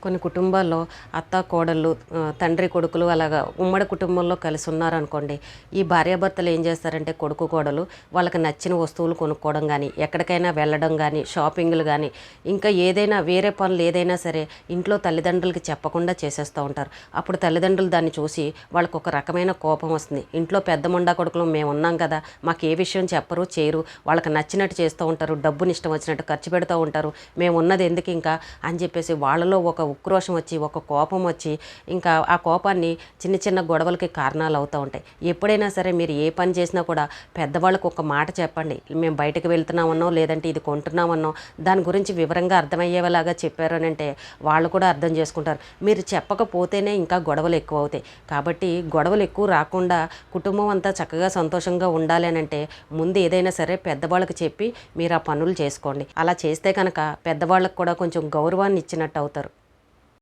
కొన్ని కుటుంబాల్లో అత్త కోడళ్ళు తండ్రి కొడుకులు అలాగా ఉమ్మడి కుటుంబంలో కలిసి ఉన్నారనుకోండి. ఈ భార్యాభర్తలు ఏం చేస్తారంటే కొడుకు కోడలు వాళ్ళకి నచ్చిన వస్తువులు కొనుక్కోవడం కానీ, ఎక్కడికైనా వెళ్ళడం కానీ, షాపింగ్లు కానీ, ఇంకా ఏదైనా వేరే పనులు ఏదైనా సరే ఇంట్లో తల్లిదండ్రులకి చెప్పకుండా చేసేస్తూ ఉంటారు. అప్పుడు తల్లిదండ్రులు దాన్ని చూసి వాళ్ళకు ఒక రకమైన కోపం వస్తుంది. ఇంట్లో పెద్ద ముండా కొడుకులు మేము ఉన్నాం కదా, మాకు ఏ విషయం చెప్పరు చేయరు, వాళ్ళకి నచ్చినట్టు చేస్తూ ఉంటారు, డబ్బుని ఇష్టం వచ్చినట్టు ఖర్చు పెడుతూ ఉంటారు, మేము ఉన్నది ఎందుకు ఇంకా అని చెప్పేసి వాళ్ళలో ఒక ఉక్రోషం వచ్చి ఒక కోపం వచ్చి ఇంకా ఆ కోపాన్ని చిన్న చిన్న గొడవలకి కారణాలు అవుతూ ఉంటాయి. ఎప్పుడైనా సరే మీరు ఏ పని చేసినా కూడా పెద్దవాళ్ళకు ఒక మాట చెప్పండి. మేము బయటకు వెళ్తున్నామన్నో లేదంటే ఇది కొంటున్నామన్నో దాని గురించి వివరంగా అర్థమయ్యేలాగా చెప్పారు అని అంటే వాళ్ళు కూడా అర్థం చేసుకుంటారు. మీరు చెప్పకపోతేనే ఇంకా గొడవలు ఎక్కువ అవుతాయి. కాబట్టి గొడవలు ఎక్కువ రాకుండా కుటుంబం అంతా చక్కగా సంతోషంగా ఉండాలి అని అంటే ముందు ఏదైనా సరే పెద్దవాళ్ళకి చెప్పి మీరు ఆ పనులు చేసుకోండి. అలా చేస్తే కనుక పెద్దవాళ్ళకు కూడా కొంచెం గౌరవాన్ని ఇచ్చినట్టు అవుతారు.